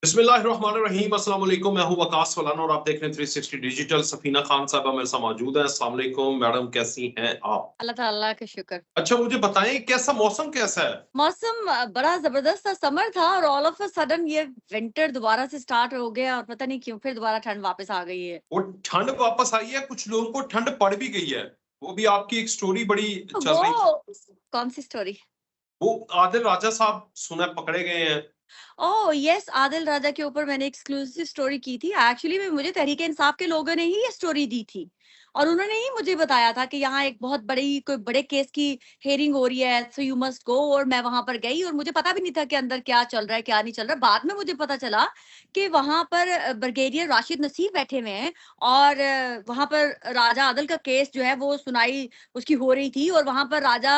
बिस्मिल्लाहिर्रहमानिर्रहीम, अस्सलाम वालेकुम। मैं हूं वकास फलाना और आप देख रहे हैं 360 डिजिटल। सफीना खान साहबा मेरे साथ मौजूद हैं। अस्सलाम वालेकुम मैडम, कैसी हैं आप? अल्लाह ताला का शुक्र। अच्छा, मुझे बताएं कैसा मौसम कैसा है? मौसम बड़ा ज़बरदस्त सा समर था और ऑल ऑफ अ सडन ये विंटर दोबारा से स्टार्ट हो गया और पता नहीं क्यों फिर दोबारा ठंड वापस आ गई है। वो ठंड वापस आई है, कुछ लोगों को ठंड पड़ भी गई है। वो भी आपकी एक स्टोरी बड़ी तो चल रही थी। वो कौन-सी स्टोरी? वो आदिल राजा साहब सुना है पकड़े गए हैं। ओह! यस, आदिल राजा के ऊपर मैंने एक्सक्लूसिव स्टोरी की थी। एक्चुअली में मुझे तहरीक-ए-इंसाफ के लोगों ने ही ये स्टोरी दी थी और उन्होंने ही मुझे बताया था कि यहाँ एक बहुत बड़ी कोई बड़े केस की हियरिंग हो रही है, सो यू मस्ट गो। और मैं वहाँ पर गई और मुझे पता भी नहीं था कि अंदर क्या चल रहा है, क्या नहीं चल रहा है। बाद में मुझे पता चला कि वहाँ पर ब्रिगेडियर राशिद नसीर बैठे हुए हैं और वहाँ पर राजा आदिल का केस जो है वो सुनाई उसकी हो रही थी और वहाँ पर राजा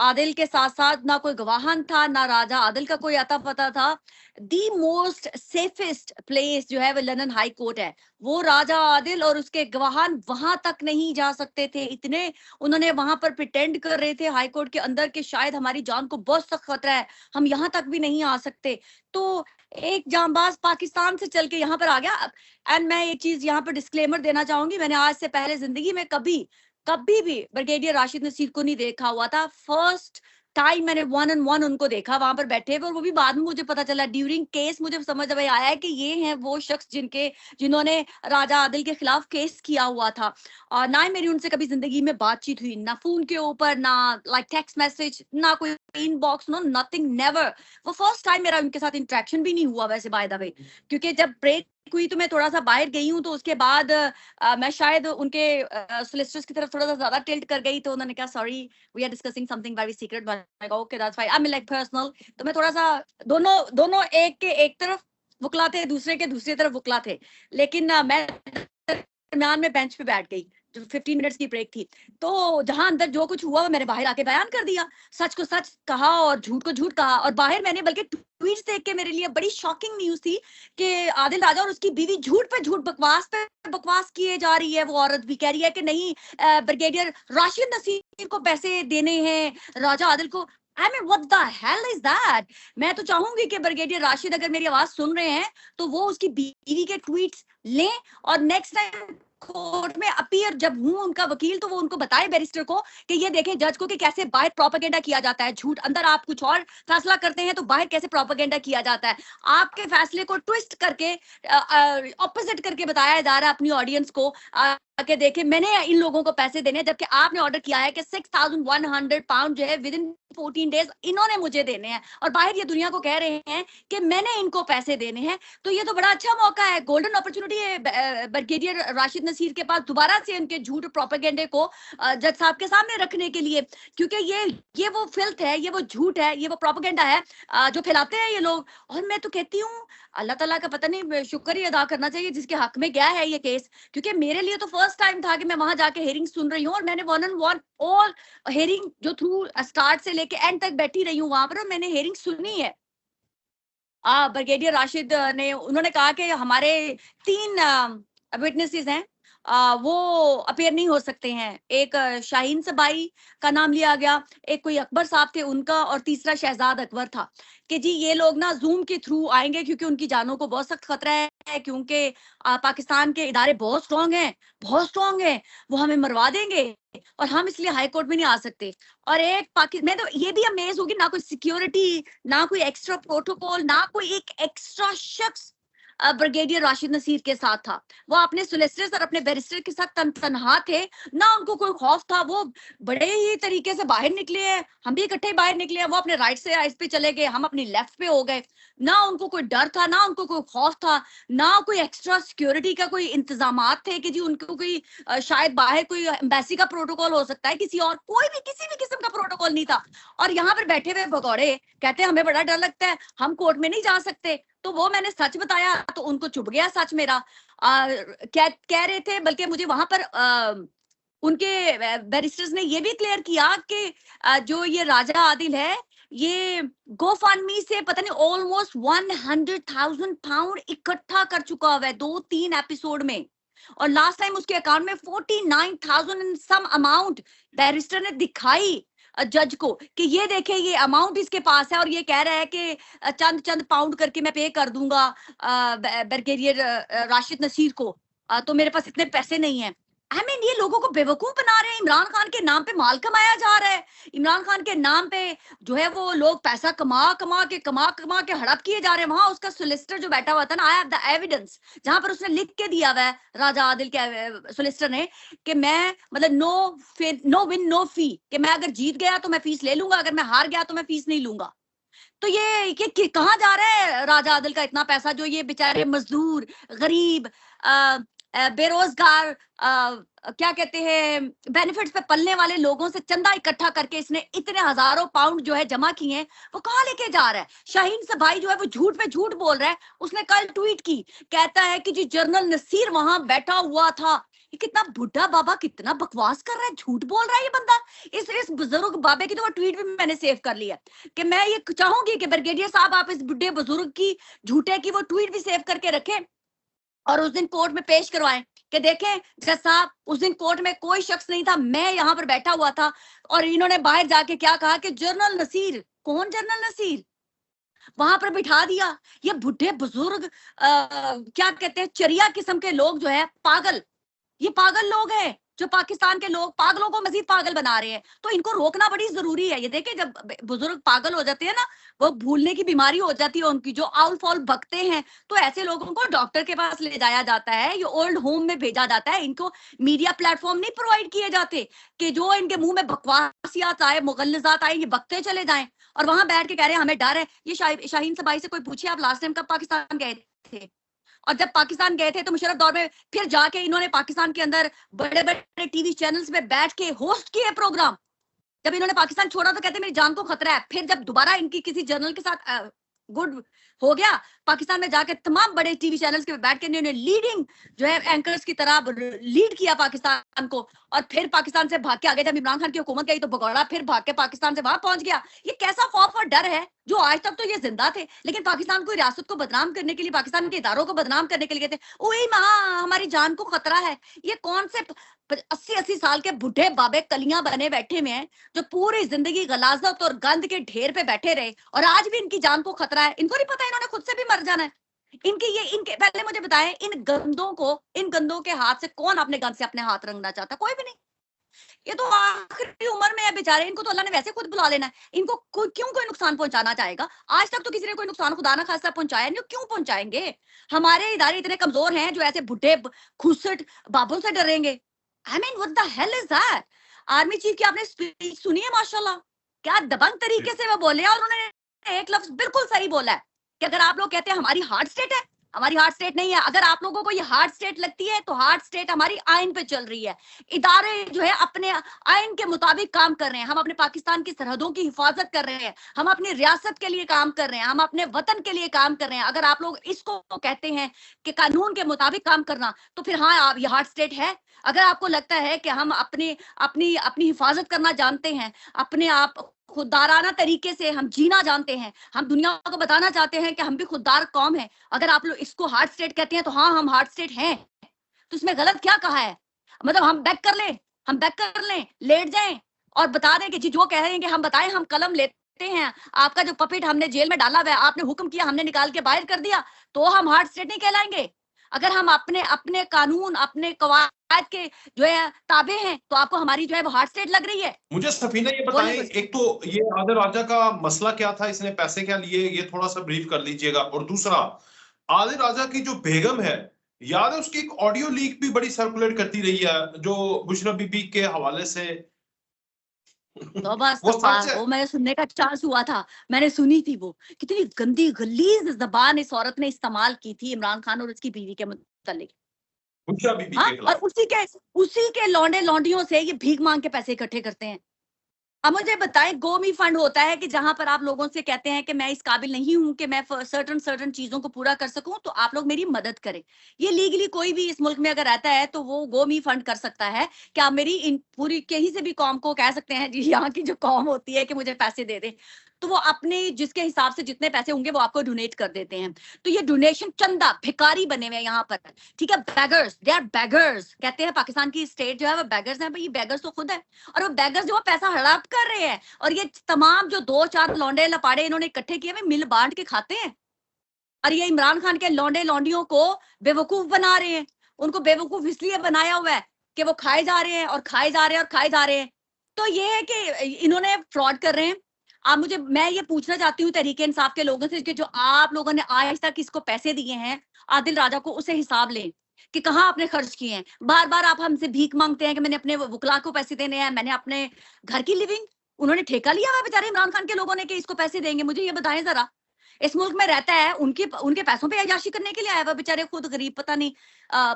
आदिल के साथ-साथ ना कोई गवाहन था, ना राजा आदिल का कोई अता-पता था। दी मोस्ट सेफेस्ट प्लेस जो है वो लंदन हाई कोर्ट है। वो राजा आदिल और उसके गवाहान वहां तक नहीं जा सकते थे। इतने उन्होंने वहां पर प्रिटेंड कर रहे थे हाई कोर्ट के अंदर कि शायद हमारी जान को बहुत सख्त खतरा है, हम यहाँ तक भी नहीं आ सकते। तो एक जांबाज पाकिस्तान से चल के यहाँ पर आ गया। एंड मैं ये चीज यहाँ पर डिस्क्लेमर देना चाहूंगी, मैंने आज से पहले जिंदगी में कभी कभी भी ब्रिगेडियर राशिद नसीर को नहीं देखा हुआ था। फर्स्ट टाइम मैंने वन एंड वन उनको देखा वहां पर बैठे हुए और वो भी बाद में मुझे पता चला ड्यूरिंग केस मुझे समझ में आया है कि ये हैं वो शख्स जिन्होंने राजा आदिल के खिलाफ केस किया हुआ था। और ना ही मेरी उनसे कभी जिंदगी में बातचीत हुई, ना फोन के ऊपर, ना लाइक टेक्स्ट मैसेज, ना कोई इनबॉक्स, नो नथिंग, नेवर। वो फर्स्ट टाइम मेरा उनके साथ इंटरेक्शन भी नहीं हुआ वैसे बाय द वे, क्योंकि जब ब्रेक हुई तो मैं थोड़ा सा बाहर गई हूँ तो उसके बाद मैं शायद उनके सोलिसिटर्स की तरफ थोड़ा सा ज्यादा टिल्ट कर गई तो उन्होंने कहा sorry, we are discussing something very secret. Okay that's fine, I mean like personal. तो मैं थोड़ा सा दोनों दोनों एक के एक तरफ वकला थे, दूसरे के दूसरी तरफ वकला थे, लेकिन मैं दरम्यान में बेंच पे बैठ गई। जो 15 मिनट्स की ब्रेक थी, तो जहां अंदर जो कुछ हुआ वो मैंने बाहर आके बयान कर दिया। सच को सच कहा और झूठ को झूठ कहा। और बाहर मैंने बल्कि ट्वीट्स देख के मेरे लिए बड़ी शॉकिंग न्यूज थी कि आदिल राजा और उसकी बीवी झूठ पे झूठ, बकवास पे बकवास किए जा रही है। वो औरत भी कह रही है कि नहीं, ब्रिगेडियर राशिद नसीर को पैसे देने हैं राजा आदिल को। आई mean what the hell is that? मैं तो चाहूंगी कि ब्रिगेडियर राशिद अगर मेरी आवाज सुन रहे हैं तो वो उसकी बीवी के ट्वीट्स लें और नेक्स्ट टाइम कोर्ट में अपीयर जब हूं उनका वकील तो वो उनको बताए बैरिस्टर को कि ये देखें जज को कि कैसे बाहर प्रोपेगेंडा किया जाता है। झूठ, अंदर आप कुछ और फैसला करते हैं तो बाहर कैसे प्रोपेगेंडा किया जाता है। आपके फैसले को ट्विस्ट करके ऑपोजिट करके बताया जा रहा है अपनी ऑडियंस को कि देखें मैंने इन लोगों को पैसे देने हैं, जबकि आपने ऑर्डर किया है कि 6,100 पाउंड जो है विद इन 14 डेज इन्होंने मुझे देने हैं और बाहर ये दुनिया को कह रहे हैं कि मैंने इनको पैसे देने हैं। तो ये तो बड़ा अच्छा मौका है, गोल्डन अपॉर्चुनिटी है ब्रिगेडियर राशिद नसीर के पास दोबारा से उनके झूठ प्रोपेगेंडे को जज साहब के सामने रखने के लिए, क्योंकि ये वो फिल्थ है, ये वो झूठ है, ये वो प्रोपेगेंडा है जो फैलाते हैं ये लोग। और मैं तो कहती हूँ अल्लाह ताला का पता नहीं शुक्र ही अदा करना चाहिए जिसके हक में गया है ये केस, क्योंकि मेरे लिए तो फर्स्ट टाइम था कि मैं वहां जाके हेयरिंग सुन रही हूँ और मैंने one and one all hearing जो थ्रू स्टार्ट से लेके एंड तक बैठी रही हूँ वहां पर और मैंने हेयरिंग सुनी है। ब्रिगेडियर राशिद ने उन्होंने कहा कि हमारे 3 विटनेसेस हैं, वो अपीयर नहीं हो सकते हैं। एक शाहीन सबाई का नाम लिया गया, एक कोई अकबर साहब थे उनका और तीसरा शहजाद अकबर था कि जी ये लोग ना ज़ूम के थ्रू आएँगे क्योंकि उनकी जानों को बहुत सख्त खतरा है, क्योंकि पाकिस्तान के इदारे बहुत स्ट्रॉन्ग हैं, बहुत स्ट्रॉन्ग हैं, वो हमें मरवा देंगे और हम इसलिए हाई कोर्ट में नहीं आ सकते। और एक मैं तो ये भी अमेज़ होगी, ना कोई सिक्योरिटी, ना कोई एक्स्ट्रा प्रोटोकॉल, ना कोई एक एक्स्ट्रा शख्स ब्रिगेडियर राशिद नसीर के साथ था। वो अपने सोलिसिटर्स और अपने बैरिस्टर के साथ तनहा थे, ना उनको कोई खौफ था। वो बड़े ही तरीके से बाहर निकले हैं, हम भी इकट्ठे बाहर निकले हैं। वो अपने राइट से राइट पे चले गए, हम अपनी लेफ्ट पे हो गए। ना उनको कोई डर था, ना उनको कोई खौफ था, ना कोई एक्स्ट्रा सिक्योरिटी का कोई इंतजामात थे कि जी उनको कोई शायद बाहर कोई एम्बेसी का प्रोटोकॉल हो सकता है, किसी और कोई भी किसी भी किस्म का प्रोटोकॉल नहीं था। और यहाँ पर बैठे हुए भगौड़े कहते हैं हमें बड़ा डर लगता है, हम कोर्ट में नहीं जा सकते। तो वो मैंने सच बताया तो उनको चुभ गया सच मेरा। कह रहे थे, बल्कि मुझे वहां पर उनके बैरिस्टर्स ने ये भी क्लियर किया कि जो ये राजा आदिल है ये गोफंडमी से पता नहीं ऑलमोस्ट 100,000 पाउंड इकट्ठा कर चुका हुआ है 2-3 एपिसोड में। और लास्ट टाइम उसके अकाउंट में 49,000 इन सम अमाउंट बैरिस्टर ने दिखाई। जज को कि ये देखे ये अमाउंट इसके पास है और ये कह रहा है कि चंद चंद पाउंड करके मैं पे कर दूंगा ब्रिगेडियर राशिद नसीर को, तो मेरे पास इतने पैसे नहीं है। आई मीन ये लोगों को बेवकूफ बना रहे हैं। इमरान खान के नाम पे माल कमाया जा रहा है, इमरान खान के नाम पे जो है वो लोग पैसा कमा कमा के हड़प किए जा रहे हैं। वहां उसका सोलिसिटर जो बैठा हुआ था ना, आई हैव द एविडेंस, जहां पर उसने लिख के दिया हुआ है राजा आदिल के सोलिसिटर ने कि मैं मतलब नो विन नो फी, कि मैं अगर जीत गया तो मैं फीस ले लूंगा, अगर मैं हार गया तो मैं फीस नहीं लूंगा। तो ये कहाँ जा रहा है राजा आदिल का इतना पैसा, जो ये बेचारे मजदूर, गरीब, बेरोजगार, क्या कहते हैं, बेनिफिट्स पे पलने वाले लोगों से चंदा इकट्ठा करके इसने इतने हजारों पाउंड जो है जमा किए हैं, वो कहाँ लेके जा रहा है? शाहीन से भाई जो है वो झूठ पे झूठ बोल रहा है। उसने कल ट्वीट की, कहता है कि जी जनरल नसीर वहां बैठा हुआ था। ये कितना बुढ़ा बाबा, कितना बकवास कर रहा है, झूठ बोल रहा है ये बंदा। इस बुजुर्ग बाबे की तो वो ट्वीट भी मैंने सेव कर लिया कि मैं ये चाहूंगी कि ब्रिगेडियर साहब आप इस बुढ़े बुजुर्ग की झूठे की वो ट्वीट भी सेव करके रखें और उस दिन कोर्ट में पेश करवाएं कि देखें जज साहब, उस दिन कोर्ट में कोई शख्स नहीं था, मैं यहाँ पर बैठा हुआ था और इन्होंने बाहर जाके क्या कहा कि जनरल नसीर, कौन जनरल नसीर, वहां पर बिठा दिया। ये बुढ़े बुजुर्ग क्या कहते हैं, चरिया किस्म के लोग जो है, पागल, ये पागल लोग हैं जो पाकिस्तान के लोग पागलों को मजीद पागल बना रहे हैं। तो इनको रोकना बड़ी जरूरी है। ये देखे जब बुजुर्ग पागल हो जाते हैं ना, वो भूलने की बीमारी हो जाती है उनकी, जो आउल फॉल बकते हैं, तो ऐसे लोगों को डॉक्टर के पास ले जाया जाता है, ये ओल्ड होम में भेजा जाता है। इनको मीडिया प्लेटफॉर्म नहीं प्रोवाइड किए जाते कि जो इनके मुंह में बकवासियात आए, मुगल्लजात आए, ये बकते चले जाएं और वहां बैठ के कह रहे हैं हमें डर है। ये शाहीन सबाई से कोई पूछे आप लास्ट टाइम कब पाकिस्तान गए थे? और जब पाकिस्तान गए थे तो मुशर्रफ दौर में फिर जाके इन्होंने पाकिस्तान के अंदर बड़े बड़े टीवी चैनल्स में बैठ के होस्ट किए प्रोग्राम। जब इन्होंने पाकिस्तान छोड़ा तो कहते मेरी जान को खतरा है। फिर जब दोबारा इनकी किसी जर्नल के साथ गुड हो गया, पाकिस्तान में जाके तमाम बड़े टीवी चैनल्स के बैठ के इन्होंने लीडिंग जो है एंकर्स की तरह लीड किया पाकिस्तान को, और फिर पाकिस्तान से भाग के आ गए। जब इमरान खान की हुकूमत गई तो भगौड़ा फिर भाग के पाकिस्तान से वहां पहुंच गया। ये कैसा खौफ और डर है जो आज तक तो ये जिंदा थे, लेकिन पाकिस्तान को, रियासत को बदनाम करने के लिए, पाकिस्तान के इदारों को बदनाम करने के लिए कहते ओए माँ हमारी जान को खतरा है। ये कौन से 80-80 साल के बुढ़े बाबे कलियां बने बैठे हुए हैं जो पूरी जिंदगी गलाजत और गंद के ढेर पे बैठे रहे और आज भी इनकी जान को खतरा है। इनको नहीं पता इन्होंने खुद से भी मर जाना है। इनके पहले मुझे बताएं, इन गंदों के हाथ से कौन अपने गंद से अपने हाथ रंगना चाहता? कोई भी नहीं। ये तो आखिरी उम्र में है बेचारे, इनको तो अल्लाह ने वैसे खुद बुला लेना है। इनको क्यों कोई नुकसान पहुंचाना चाहेगा? आज तक तो किसी ने कोई नुकसान खुदा ना खासा पहुंचाया नहीं, क्यों पहुंचाएंगे? हमारे इदारे इतने कमजोर हैं जो ऐसे बुढ़े खुसट बाबुल से डरेंगे? I mean what the hell is that? Army chief की आपने स्पीच सुनी है? माशाल्लाह क्या दबंग तरीके से वो बोले, और उन्होंने एक लफ्ज बिल्कुल सही बोला है कि अगर आप लोग कहते हैं हमारी हार्ट स्टेट है, हमारी हार्ट स्टेट नहीं है। अगर आप लोगों को ये हार्ट स्टेट लगती है तो हार्ट स्टेट हमारी आइन पे चल रही है। इदारे जो है अपने आइन के मुताबिक काम कर रहे हैं। हम अपने पाकिस्तान की सरहदों की हिफाजत कर रहे हैं, हम अपनी रियासत के लिए काम कर रहे हैं, हम अपने वतन के लिए काम कर रहे हैं। अगर आप लोग इसको कहते हैं कि कानून के मुताबिक काम करना, तो फिर हाँ आप ये हार्ट स्टेट है। अगर आपको लगता है कि हम अपनी अपनी अपनी हिफाजत करना जानते हैं, अपने आप खुददाराना तरीके से हम जीना जानते हैं, हम दुनिया को बताना चाहते हैं कि हम भी खुददार कौम हैं, अगर आप लोग इसको हार्ट स्टेट कहते हैं तो हाँ हम हार्ट स्टेट हैं। तो इसमें गलत क्या कहा है? मतलब हम बैक कर लें, लेट जाएं और बता दें कि जी जो कह रहे हैं कि हम बताएं, हम कलम लेते हैं, आपका जो पपेट हमने जेल में डाला हुआ है, आपने हुक्म किया, हमने निकाल के बाहर कर दिया, तो हम हार्ट स्टेट नहीं कहलाएंगे। अगर हम अपने कानून, अपने कवायद के जो है ताबे हैं, तो आपको हमारी जो है वो हार्ट स्टेट लग रही है। मुझे सफीना ये बताएं, एक तो ये आदिल राजा का मसला क्या था, इसने पैसे क्या लिए, ये थोड़ा सा ब्रीफ कर लीजिएगा। और दूसरा, आदिल राजा की जो बेगम है, याद है उसकी एक ऑडियो लीक भी बड़ी सर्कुलेट करती रही है जो बुशरा बीबी के हवाले से। तो बस वो मैंने सुनने का चांस हुआ था, मैंने सुनी थी। वो कितनी गंदी गलीज जबान इस औरत ने इस्तेमाल की थी इमरान खान और उसकी बीवी के मुतालिक। हाँ, और उसी के लौंडे लौंडियों से ये भीख मांग के पैसे इकट्ठे करते हैं। अब मुझे बताएं, गोमी फंड होता है कि जहां पर आप लोगों से कहते हैं कि मैं इस काबिल नहीं हूं कि मैं सर्टन चीजों को पूरा कर सकूं, तो आप लोग मेरी मदद करें। ये लीगली कोई भी इस मुल्क में अगर रहता है तो वो गोमी फंड कर सकता है कि आप मेरी इन पूरी कहीं से भी कौम को कह सकते हैं, जी यहाँ की जो कौम होती है, कि मुझे पैसे दे दे। तो वो अपने जिसके हिसाब से जितने पैसे होंगे वो आपको डोनेट कर देते हैं। तो ये डोनेशन चंदा भिखारी बने हुए हैं यहाँ पर, ठीक है, बेगर्स, दे आर बेगर्स, कहते हैं पाकिस्तान की स्टेट जो है वो बेगर्स है, भाई ये बेगर्स तो खुद है, और वो बेगर्स जो पैसा हड़प कर रहे हैं, और ये तमाम जो 2-4 लौंडे लपाड़े इन्होंने इकट्ठे किए हुए मिल बांट के खाते हैं, और ये इमरान खान के लौंडे लौंडियों को बेवकूफ बना रहे हैं। उनको बेवकूफ इसलिए बनाया हुआ है कि वो खाए जा रहे हैं और खाए जा रहे हैं और खाए जा रहे हैं। तो ये है कि इन्होंने फ्रॉड कर रहे हैं। आप मुझे, मैं ये पूछना चाहती हूँ तहरीके इंसाफ के लोगों से कि जो आप लोगों ने आज तक इसको पैसे दिए हैं आदिल राजा को, उसे हिसाब लें कि कहाँ आपने खर्च किए हैं। बार बार आप हमसे भीख मांगते हैं कि मैंने अपने वकला को पैसे देने हैं, मैंने अपने घर की लिविंग, उन्होंने ठेका लिया हुआ बेचारे इमरान खान के लोगों ने कि इसको पैसे देंगे। मुझे ये बताएं जरा, इस मुल्क में रहता है, उनके पैसों पे अय्याशी करने के लिए आया हुआ बेचारे, खुद गरीब, पता नहीं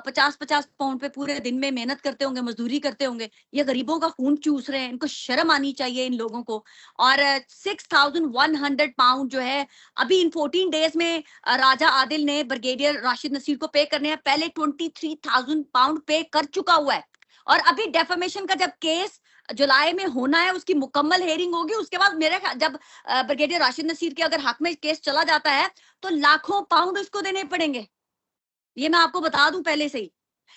50-50 पाउंड पे पूरे दिन में मेहनत करते होंगे, मजदूरी करते होंगे, ये गरीबों का खून चूस रहे हैं। इनको शर्म आनी चाहिए इन लोगों को। और 6100 पाउंड जो है अभी इन 14 डेज में राजा आदिल ने ब्रिगेडियर राशिद नसीर को पे करने हैं, पहले 23,000 पाउंड पे कर चुका हुआ है, और अभी डेफेमेशन का जब केस जुलाई में होना है, उसकी मुकम्मल हेयरिंग होगी, उसके बाद मेरे जब ब्रिगेडियर राशिद नसीर के अगर हक में केस चला जाता है तो लाखों पाउंड उसको देने पड़ेंगे। ये मैं आपको बता दूं पहले से ही।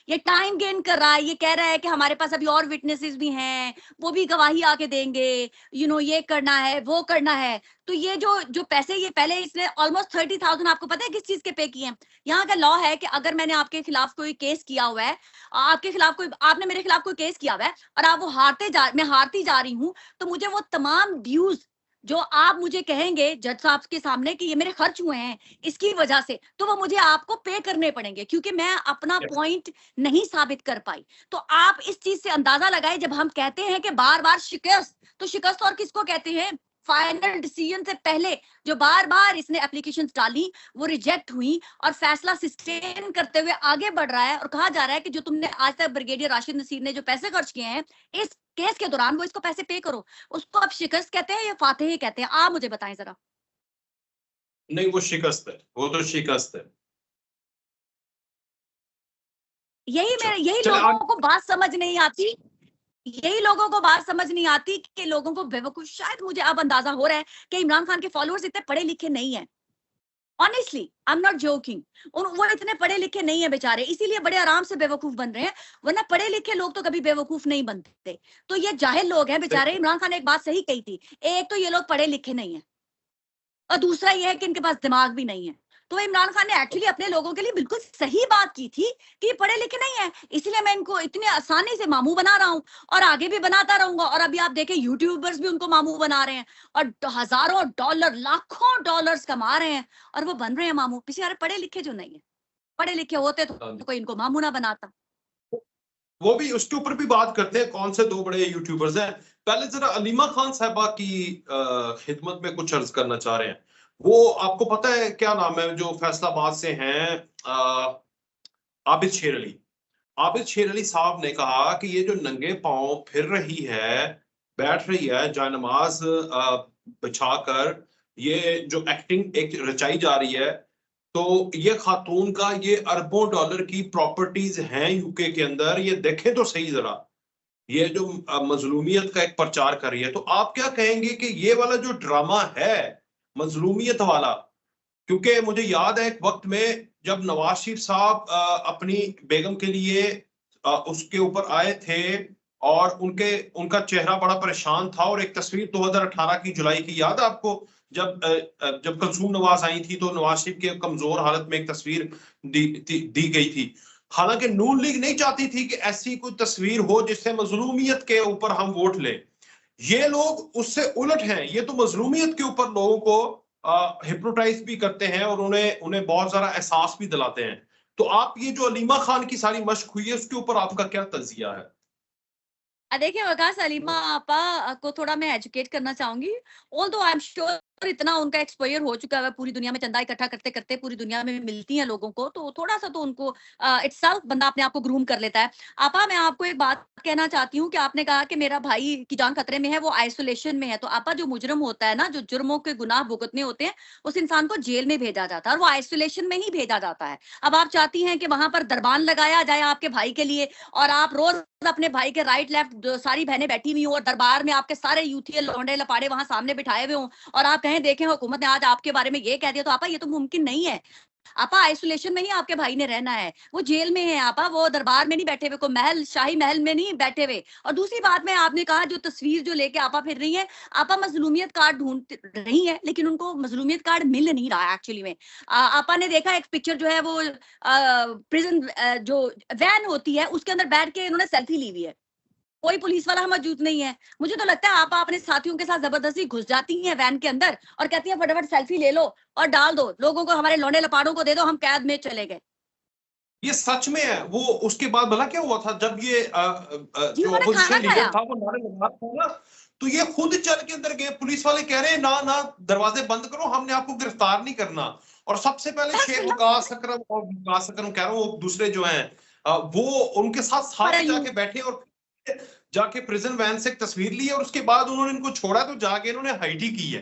ये टाइम गेन कर रहा है, ये कह रहा है कि हमारे पास अभी और विटनेसेस भी हैं, वो भी गवाही आके देंगे, ये करना है वो करना है। तो ये जो पैसे ये पहले इसने ऑलमोस्ट 30,000 आपको पता है किस चीज के पे किए हैं। यहाँ का लॉ है कि अगर मैंने आपके खिलाफ कोई केस किया हुआ है, आपके खिलाफ कोई, आपने मेरे खिलाफ कोई केस किया हुआ है और आप वो मैं हारती जा रही हूँ, तो मुझे वो तमाम ड्यूज जो आप मुझे कहेंगे जज साहब के सामने कि ये मेरे खर्च हुए हैं इसकी वजह से, तो वो मुझे आपको पे करने पड़ेंगे, क्योंकि मैं अपना पॉइंट नहीं साबित कर पाई। तो आप इस चीज से अंदाजा लगाए, जब हम कहते हैं कि बार बार शिकस्त, तो शिकस्त और किसको कहते हैं? फाइनल डिसीजन से पहले जो बार बार इसने एप्लीकेशंस डाली वो रिजेक्ट हुई, और फैसला सस्टेन करते हुए आगे बढ़ रहा है, और कहा जा रहा है कि जो तुमने आज तक ब्रिगेडियर राशिद नसीर ने जो पैसे खर्च किए हैं इस केस के दौरान, वो इसको पैसे पे करो। उसको आप शिकस्त कहते हैं या फातेह कहते हैं? आप मुझे बताएं जरा। नहीं, वो शिकस्त है, वो तो शिकस्त है। यही लोगों को बात समझ नहीं आती, यही लोगों को बात समझ नहीं आती कि लोगों को बेवकूफ, शायद मुझे अब अंदाजा हो रहा है कि इमरान खान के फॉलोअर्स इतने पढ़े लिखे नहीं हैं। Honestly I am not joking, वो इतने पढ़े लिखे नहीं है बेचारे, इसीलिए बड़े आराम से बेवकूफ बन रहे हैं, वरना पढ़े लिखे लोग तो कभी बेवकूफ नहीं बनते। तो ये जाहिल लोग हैं बेचारे। इमरान खान ने एक बात सही कही थी, एक तो ये लोग पढ़े लिखे नहीं है, और दूसरा ये है कि इनके पास दिमाग भी नहीं है। तो इमरान खान ने एक्चुअली अपने लोगों के लिए बिल्कुल सही बात की थी कि ये पढ़े लिखे नहीं है, इसलिए मैं इनको इतने आसानी से मामू बना रहा हूँ और आगे भी बनाता रहूंगा। और अभी आप देखें यूट्यूबर्स भी उनको मामू बना रहे हैं और हजारों डॉलर, लाखों डॉलर्स कमा रहे हैं, और वो बन रहे हैं मामू। बेचारे पढ़े लिखे जो नहीं है, पढ़े लिखे होते तो कोई इनको मामू ना बनाता। वो भी उसके ऊपर भी बात करते हैं, कौन से 2 बड़े यूट्यूबर्स हैं। पहले जरा अलीमा खान साहबा की खिदमत में कुछ अर्ज करना चाह रहे हैं। वो आपको पता है क्या नाम है, जो फैसलाबाद से हैं, आबिद शेर अली। आबिद शेर अली साहब ने कहा कि ये जो नंगे पांव फिर रही है, बैठ रही है जानमाज बिछाकर, ये जो एक्टिंग एक रचाई जा रही है, तो ये खातून का ये अरबों डॉलर की प्रॉपर्टीज हैं यूके के अंदर। ये देखें तो सही जरा, ये जो मजलूमियत का एक प्रचार कर रही है। तो आप क्या कहेंगे कि ये वाला जो ड्रामा है मजलूमियत वाला, क्योंकि मुझे याद है एक वक्त में जब नवाज शरीफ साहब अपनी बेगम के लिए उसके ऊपर आए थे और उनका चेहरा बड़ा परेशान था, और एक तस्वीर 2018 की जुलाई की याद है आपको, जब कलसूम नवाज आई थी तो नवाज शरीफ के कमजोर हालत में एक तस्वीर दी गई थी। हालांकि नून लीग नहीं चाहती थी कि ऐसी कोई तस्वीर हो जिससे मजलूमियत के ऊपर हम वोट लें। ये लोग उससे उलट हैं, ये तो मजलूमियत के ऊपर लोगों को हिप्नोटाइज भी करते हैं और उन्हें बहुत सारा एहसास भी दिलाते हैं। तो आप ये जो अलीमा खान की सारी मशक हुई है उसके ऊपर आपका क्या तजिया है? देखिए वकास, अलीमा आपा को थोड़ा मैं एजुकेट करना चाहूंगी। ऑल्दो आई एम श्योर और इतना उनका एक्सपोजर हो चुका है पूरी दुनिया में, चंदा इकट्ठा करते करते पूरी दुनिया में मिलती हैं लोगों को, तो थोड़ा सा तो उनको इटसेल्फ बंदा अपने आप को ग्रूम कर लेता है। आपा, मैं आपको एक बात कहना चाहती हूँ कि आपने कहा कि मेरा भाई की जान खतरे में है, वो आइसोलेशन में है, तो आपा जो मुजरम होता है ना, जो जुर्मों के गुनाह भुगतने होते हैं, उस इंसान को जेल में भेजा जाता है और वो आइसोलेशन में ही भेजा जाता है। अब आप चाहती हैं कि वहां पर दरबान लगाया जाए आपके भाई के लिए, और आप रोज अपने भाई के राइट लेफ्ट सारी बहनें बैठी हुई हो और दरबार में आपके सारे यूथिये लौंडे लपाड़े वहां सामने बिठाए हुए हों, और आप कहें देखें हुकूमत ने आज आपके बारे में ये कह दिया, तो आपा ये तो मुमकिन नहीं है। आपा आइसोलेशन में ही आपके भाई ने रहना है, वो जेल में है आपा, वो दरबार में नहीं बैठे हुए, को महल शाही महल में नहीं बैठे हुए। और दूसरी बात में आपने कहा जो तस्वीर जो लेके आपा फिर रही है, आपा मजलूमियत कार्ड ढूंढ रही है, लेकिन उनको मजलूमियत कार्ड मिल नहीं रहा एक्चुअली में। आपा ने देखा एक पिक्चर जो है वो प्रिजन जो वैन होती है उसके अंदर बैठ के इन्होंने सेल्फी ली हुई है, कोई पुलिस वाला मौजूद नहीं है। मुझे तो लगता है आप अपने साथियों के साथ जबरदस्ती घुस जाती हैं वैन के अंदर और कहती हैं फटाफट सेल्फी ले लो और डाल दो, लोगों को, हमारे लौंडे लपाड़ों को दे दो, हम कैद में चले गए। ये सच में है। वो उसके बाद भला क्या हुआ था जब ये जी जो उन्होंने खाना अपोजिशन लीडर खाया। था वो नारे लगा रहा था ना, तो ये खुद चल के अंदर गए। पुलिस वाले कह रहे हैं ना ना दरवाजे बंद करो, हमने आपको गिरफ्तार नहीं करना। और सबसे पहले शेख वकास अकरम और वकास अकरम कह रहा हूँ, वो दूसरे जो हैं वो उनके साथ साथ जाके बैठे और जाके प्रिजन वैन से एक तस्वीर ली है, और उसके बाद उन्होंने इनको छोड़ा तो जाके इन्होंने हाइडी की है।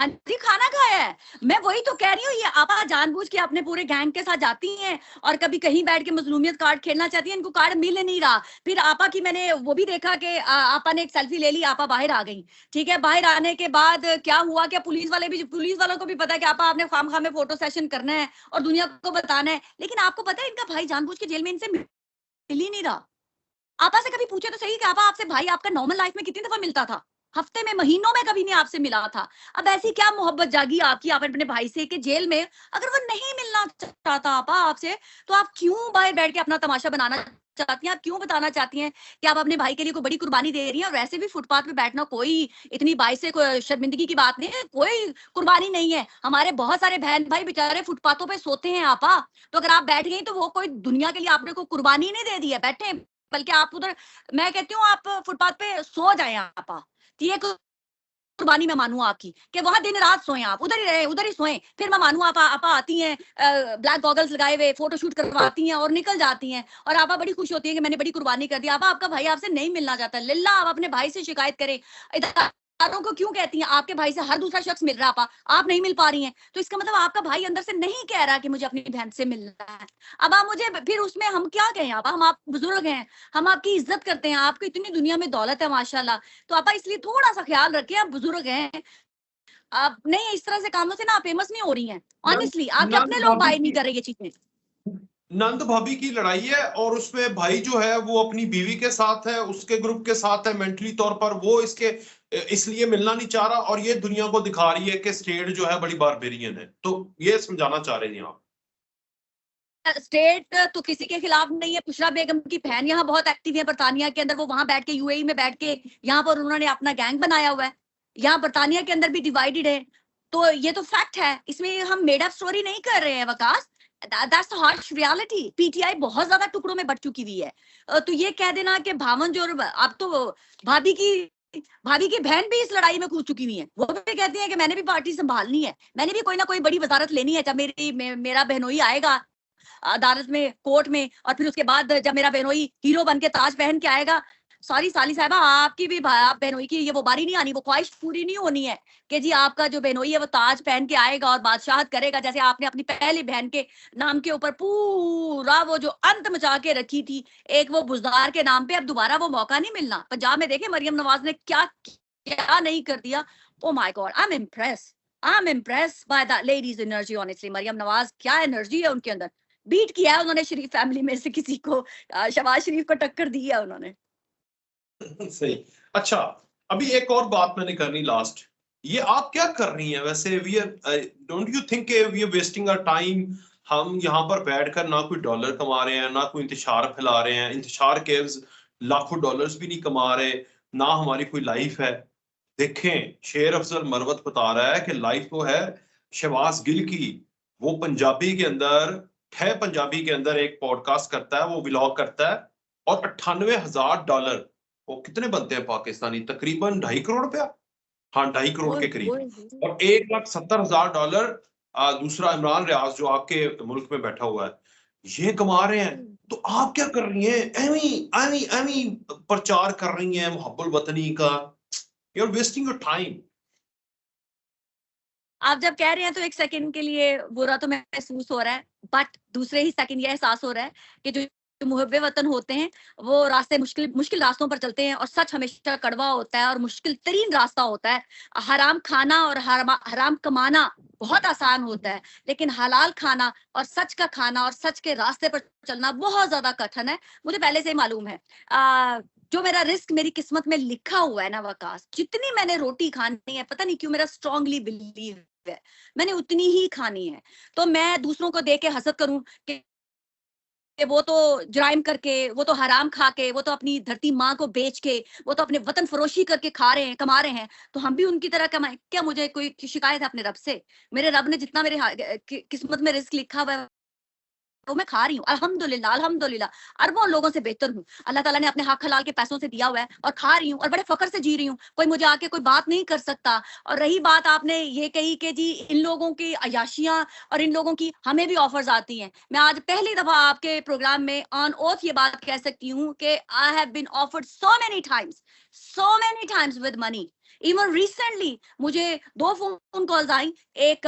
हाँ जी, खाना खाया है। मैं वही तो कह रही हूँ, ये आपा जानबूझ के अपने पूरे गैंग के साथ जाती हैं और कभी कहीं बैठ के मजलूमियत कार्ड खेलना चाहती हैं, इनको कार्ड मिल नहीं रहा। फिर आपा की मैंने वो भी देखा कि आपा ने एक सेल्फी ले ली, आपा बाहर आ गई। ठीक है, बाहर आने के बाद क्या हुआ कि पुलिस वालों को भी पता है कि आपा आपने खामखा में फोटो सेशन करना है और दुनिया को बताना है, लेकिन आपको पता है इनका भाई जानबूझ के जेल में इनसे मिल ही नहीं रहा। आपा से कभी पूछे तो सही कि आपा आपसे भाई आपका नॉर्मल लाइफ में कितनी दफा मिलता था? हफ्ते में, महीनों में कभी नहीं आपसे मिला था। अब ऐसी क्या मोहब्बत जागी आपकी आप अपने भाई से कि जेल में अगर वो नहीं मिलना चाहता आपा आपसे, तो आप क्यों बाहर बैठ के अपना तमाशा बनाना चाहती हैं? आप क्यों बताना चाहती हैं कि आप अपने भाई के लिए कोई बड़ी कुर्बानी दे रही हैं? और वैसे भी फुटपाथ पे बैठना कोई इतनी बाई से कोई शर्मिंदगी की बात नहीं है, कोई कुर्बानी नहीं है। हमारे बहुत सारे बहन भाई बेचारे फुटपाथों पे सोते हैं आपा, तो अगर आप बैठ गई तो वो कोई दुनिया के लिए आपने कोई कुर्बानी नहीं दे दी है, बैठे, बल्कि आप उधर, मैं कहती हूँ आप फुटपाथ पे सो जाएं आपा। ये कुर्बानी मैं मानूं आपकी कि वहां दिन रात सोएं, आप उधर ही रहे, उधर ही सोएं। फिर मैं मानूं आपा आपा आती हैं ब्लैक गॉगल्स लगाए हुए, फोटो शूट करवाती हैं और निकल जाती हैं, और आपा बड़ी खुश होती है कि मैंने बड़ी कुर्बानी कर दी। आपा आपका भाई आपसे नहीं मिलना चाहता, लिल्ला आप अपने भाई से शिकायत करें। इदारों को क्यों कहती हैं आपके भाई से हर दूसरा शख्स मिल रहा, आपा आप नहीं मिल पा रही हैं, तो इसका मतलब आपका भाई अंदर से नहीं कह रहा कि मुझे अपनी बहन से मिलना है। अब आप मुझे फिर उसमें हम क्या कहें आपा, हम आप बुजुर्ग हैं, हम आपकी इज्जत करते हैं, आपकी इतनी दुनिया में दौलत है माशाल्लाह, तो आपा इसलिए थोड़ा सा ख्याल रखें, आप बुजुर्ग हैं। आप नहीं, इस तरह से कामों से ना फेमस नहीं हो रही हैं, ऑनेस्टली आपके नंद अपने लोग भाभी बाय नहीं की कर रहे ये चीजें। नंद भाभी की लड़ाई है, और उसमें भाई जो है वो अपनी बीवी के साथ है, उसके ग्रुप के साथ है। मेंटली तौर पर वो इसके इसलिए मिलना नहीं चाह रहा, और ये दुनिया को दिखा रही है कि स्टेट जो है बड़ी बारबेरियन है। तो ये समझाना चाह रहे हैं आप? स्टेट तो किसी के खिलाफ नहीं है। बुशरा बेगम की बहन यहाँ बहुत एक्टिव है बरतानिया के अंदर, वो वहां बैठ के यूएई में बैठ के यहाँ पर उन्होंने अपना गैंग बनाया हुआ है। यहाँ बरतानिया के अंदर भी डिवाइडेड है, तो ये तो फैक्ट है, इसमें हम मेड अप स्टोरी नहीं कर रहे हैं Waqas. That's the harsh reality. PTI बहुत ज्यादा टुकड़ों में बट चुकी हुई है। तो ये कह देना कि भावन जो, अब तो भाभी की बहन भी इस लड़ाई में कूद चुकी हुई है, वो भी कहती है कि मैंने भी पार्टी संभालनी है, मैंने भी कोई ना कोई बड़ी वजारत लेनी है जब मेरा बहनोई आएगा अदालत में, कोर्ट में, और फिर उसके बाद जब मेरा बहनोई हीरो बन के ताज पहन के आएगा। सॉरी साली साहबा, आपकी भी आप बहनोई की ये वो बारी नहीं आनी, वो ख्वाहिश पूरी नहीं होनी है कि जी आपका जो बहनोई है वो ताज पहन के आएगा और बादशाहत करेगा, जैसे आपने अपनी पहली बहन के नाम के ऊपर पूरा वो जो अंत मचा के रखी थी एक वो बुजदार के नाम पे। अब दोबारा वो मौका नहीं मिलना। पंजाब में देखे मरियम नवाज ने क्या क्या नहीं कर दिया। Oh my God, I am impress by the lady's energy. Honestly Maryam Nawaz, क्या एनर्जी है उनके अंदर। बीट किया है उन्होंने शरीफ फैमिली में से किसी को, शहबाज शरीफ को टक्कर दी है उन्होंने। सही। अच्छा, अभी एक और बात मैंने करनी लास्ट। ये आप क्या कर रही हैं वैसे? We are, don't you think we are wasting our time? हम यहाँ पर बैठकर ना कोई डॉलर कमा रहे हैं, ना कोई इंतशार फैला रहे हैं। इंतशार के लाखों डॉलर्स भी नहीं कमा रहे, ना हमारी कोई लाइफ है। देखें, शेर अफजल मरवत बता रहा है कि लाइफ वो है शहबाज गिल की। वो पंजाबी के अंदर, है पंजाबी के अंदर एक पॉडकास्ट करता है, वो व्लॉग करता है, और $98,000 वो कितने बनते हैं पाकिस्तानी? तकरीबन 2.5 करोड़ रुपया। हाँ, 2.5 करोड़ के करीब, और $1,70,000 दूसरा इमरान रियाज जो आपके मुल्क में बैठा हुआ है, ये कमा रहे हैं। तो आप क्या कर रही हैं? एवी प्रचार कर रही हैं मुहब्बुल वतनी का। You are wasting your time. आप जब कह रहे हैं तो एक सेकंड के लिए बुरा तो महसूस हो रहा है, बट दूसरे ही सेकंड ये एहसास हो रहा है कि जो मुहब्बे वतन होते हैं वो रास्ते मुश्किल रास्तों पर चलते हैं, और सच हमेशा कड़वा होता है और मुश्किल तरीन रास्ता होता है। हराम खाना और हराम कमाना बहुत आसान होता है, लेकिन हलाल खाना और सच का खाना और सच के रास्ते पर चलना बहुत ज्यादा कठिन है। मुझे पहले से ही मालूम है। जो मेरा रिस्क मेरी किस्मत में लिखा हुआ है ना वकास, जितनी मैंने रोटी खानी है, पता नहीं क्यों मेरा स्ट्रांगली बिलीव है, मैंने उतनी ही खानी है। तो मैं दूसरों को देख के हसद करूं कि वो तो जुराइम करके, वो तो हराम खा के, वो तो अपनी धरती माँ को बेच के, वो तो अपने वतन फरोशी करके खा रहे हैं, कमा रहे हैं, तो हम भी उनकी तरह कमाएं क्या? मुझे कोई शिकायत है अपने रब से? मेरे रब ने जितना मेरे किस्मत में रिस्क लिखा हुआ है वो मैं खा रही हूँ, अल्हम्दुलिल्लाह अल्हम्दुलिल्लाह। अरबों लोगों से बेहतर हूँ, अल्लाह ताला ने अपने हक हलाल के पैसों से दिया हुआ है और खा रही हूँ और बड़े फक्र से जी रही हूँ, कोई मुझे आके कोई बात नहीं कर सकता। और रही बात आपने ये कही कि जी इन लोगों की अयाशियां और इन लोगों की हमें भी ऑफर्स आती हैं, मैं आज पहली दफा आपके प्रोग्राम में ऑन ओथ ये बात कह सकती हूँ कि I have been offered so many times with money. Even recently मुझे 2 फोन कॉल्स आई, एक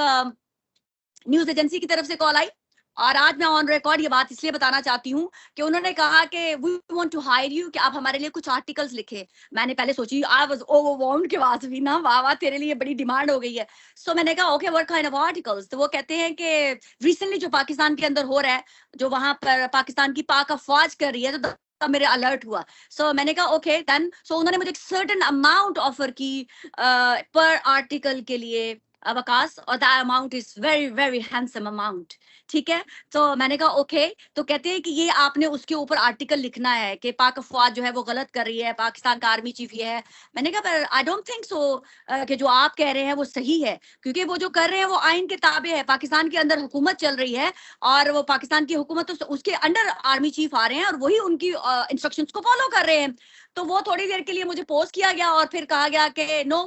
न्यूज एजेंसी की तरफ से कॉल आई, और आज मैं ऑन रिकॉर्ड ये बात इसलिए बताना चाहती हूँ कि उन्होंने कहा कि we want to hire you, कि आप हमारे लिए कुछ आर्टिकल्स लिखे। मैंने पहले सोची, आई वाज ओवरवेल्म्ड के बाद भी ना, वाह वाह तेरे लिए बड़ी डिमांड हो गई है। सो मैंने कहा okay what kind of articles? तो वो कहते हैं कि रिसेंटली जो पाकिस्तान के अंदर हो रहा है, जो वहां पर पाकिस्तान की पाक अफवाज कर रही है, तो तब मेरे अलर्ट हुआ। सो मैंने कहा ओके देन। सो उन्होंने मुझे एक सर्टेन अमाउंट ऑफर की पर आर्टिकल के लिए अवकाश, और that amount is very very handsome amount. ठीक है, तो मैंने कहा ओके। तो कहते हैं कि ये आपने उसके ऊपर आर्टिकल लिखना है कि पाक अफवाज जो है वो गलत कर रही है, पाकिस्तान का आर्मी चीफ ये है। मैंने कहा पर आई डोंट थिंक सो कि जो आप कह रहे हैं वो सही है, क्योंकि वो जो कर रहे हैं वो आइन के ताबे है, पाकिस्तान के अंदर हुकूमत चल रही है, और वो पाकिस्तान की हुकूमत तो उसके अंडर आर्मी चीफ आ रहे हैं और वही उनकी इंस्ट्रक्शंस को फॉलो कर रहे हैं। तो वो थोड़ी देर के लिए मुझे पोस्ट किया गया और फिर कहा गया कि no,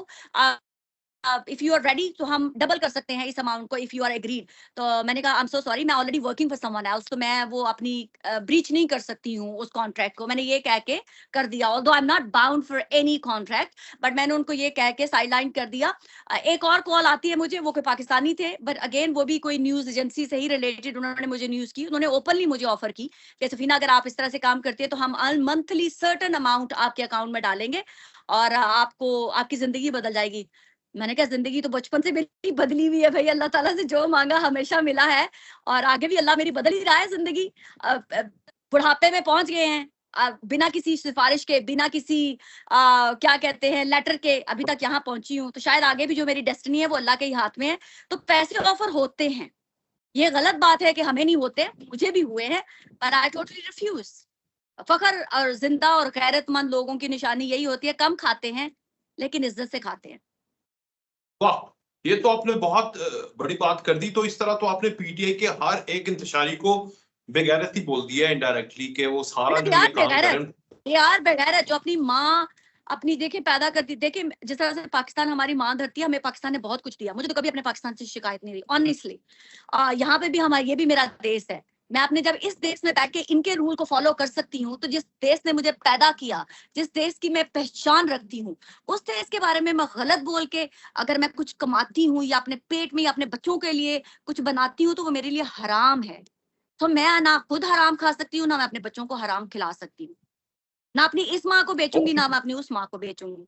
if you are ready तो हम डबल कर सकते हैं इस अमाउंट को, इफ यू आर एग्रीड। तो मैंने कहा आई एम सो सॉरी, मैं already working for someone else, तो मैं वो अपनी ब्रीच नहीं कर सकती हूँ उस कॉन्ट्रैक्ट को। मैंने ये कह के कर दिया, although I am not bound for any contract, but मैंने उनको ये कह के साइडलाइन कर दिया। एक और कॉल आती है मुझे, वो कोई पाकिस्तानी थे, बट अगेन वो भी कोई न्यूज एजेंसी से ही रिलेटेड, उन्होंने मुझे न्यूज की, उन्होंने ओपनली मुझे ऑफर की कि सफीना अगर आप इस तरह से काम करती है तो हम मंथली सर्टन अमाउंट आपके अकाउंट में डालेंगे और आपको आपकी जिंदगी बदल जाएगी। मैंने कहा जिंदगी तो बचपन से मेरी बदली हुई है भाई, अल्लाह ताला से जो मांगा हमेशा मिला है, और आगे भी अल्लाह मेरी बदल ही रहा है जिंदगी। बुढ़ापे में पहुंच गए हैं, बिना किसी सिफारिश के, बिना किसी क्या कहते हैं लेटर के अभी तक यहाँ पहुंची हूँ, तो शायद आगे भी जो मेरी डेस्टिनी है वो अल्लाह के ही हाथ में है। तो पैसे ऑफर होते हैं, ये गलत बात है कि हमें नहीं होते, मुझे भी हुए हैं, पर आई टोटली रिफ्यूज। फखर और जिंदा और गैरतमंद लोगों की निशानी यही होती है, कम खाते हैं लेकिन इज्जत से खाते हैं। वाह, ये तो आपने बहुत बड़ी बात कर दी। तो इस तरह तो आपने पीटीआई के हर एक इंतशारी को बेगैरती बोल दिया इनडायरेक्टली, कि वो सारा जो ये काम करें। यार बेगैरत जो अपनी माँ अपनी देखे पैदा करती, देखे जिस तरह से पाकिस्तान हमारी माँ धरती है, हमें पाकिस्तान ने बहुत कुछ दिया, मुझे तो कभी अपने पाकिस्तान से शिकायत नहीं रही ऑनेस्टली। यहाँ पे भी हमारा, ये भी मेरा देश है, मैं अपने जब इस देश में बैठ के इनके रूल को फॉलो कर सकती हूँ, तो जिस देश ने मुझे पैदा किया, जिस देश की मैं पहचान रखती हूँ, उस देश के बारे में मैं गलत बोल के अगर मैं कुछ कमाती हूँ या अपने पेट में या अपने बच्चों के लिए कुछ बनाती हूँ, तो वो मेरे लिए हराम है। तो मैं ना खुद हराम खा सकती हूँ, ना मैं अपने बच्चों को हराम खिला सकती हूँ, ना अपनी इस माँ को बेचूंगी, ना मैं अपनी उस माँ को बेचूंगी।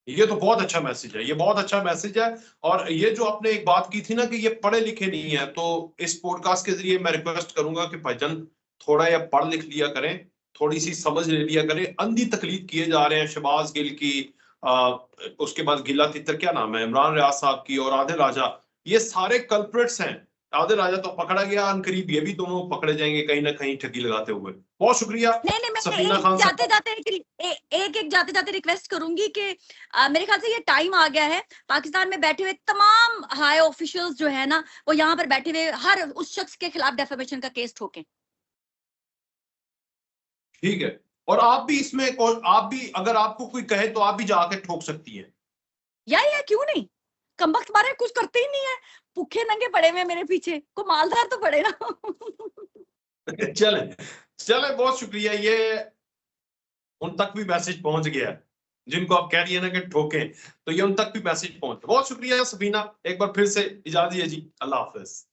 ये तो बहुत अच्छा मैसेज है, ये बहुत अच्छा मैसेज है। और ये जो आपने एक बात की थी ना कि ये पढ़े लिखे नहीं है, तो इस पॉडकास्ट के जरिए मैं रिक्वेस्ट करूंगा कि भाईजान थोड़ा या पढ़ लिख लिया करें, थोड़ी सी समझ ले लिया करें। अंधी तकलीद किए जा रहे हैं शहबाज गिल की, उसके बाद गिला तितर क्या नाम है, इमरान रियाज साहब की, और आदिल राजा, ये सारे कल्प्रिट्स हैं। आदिल राजा तो पकड़ा गया, अनकरीब ये भी दोनों पकड़े जाएंगे कहीं ना कहीं ठगी लगाते हुए। बहुत शुक्रिया नहीं मैं सफीना खान साहब। जाते जाते रिक्वेस्ट करूंगी कि मेरे ख्याल से ये टाइम आ गया है, पाकिस्तान में बैठे हुए तमाम हाई ऑफिशियल्स जो है ना, वो यहाँ पर बैठे हुए हर उस शख्स के खिलाफ डेफेमेशन का केस ठोकें। ठीक है, और आप भी इसमें, और आप भी अगर आपको कोई कहे तो आप भी जाके ठोक सकती हैं। या क्यों नहीं, कमबख्त मारे कुछ करते ही नहीं है, भूखे नंगे पड़े हुए मेरे पीछे, को मालदार तो पड़े ना। चले चले, बहुत शुक्रिया। ये उन तक भी मैसेज पहुंच गया है जिनको आप कह रही है ना कि ठोकें, तो ये उन तक भी मैसेज पहुंच। बहुत शुक्रिया सफीना, एक बार फिर से इजाजत दीजिए जी, अल्लाह हाफिज।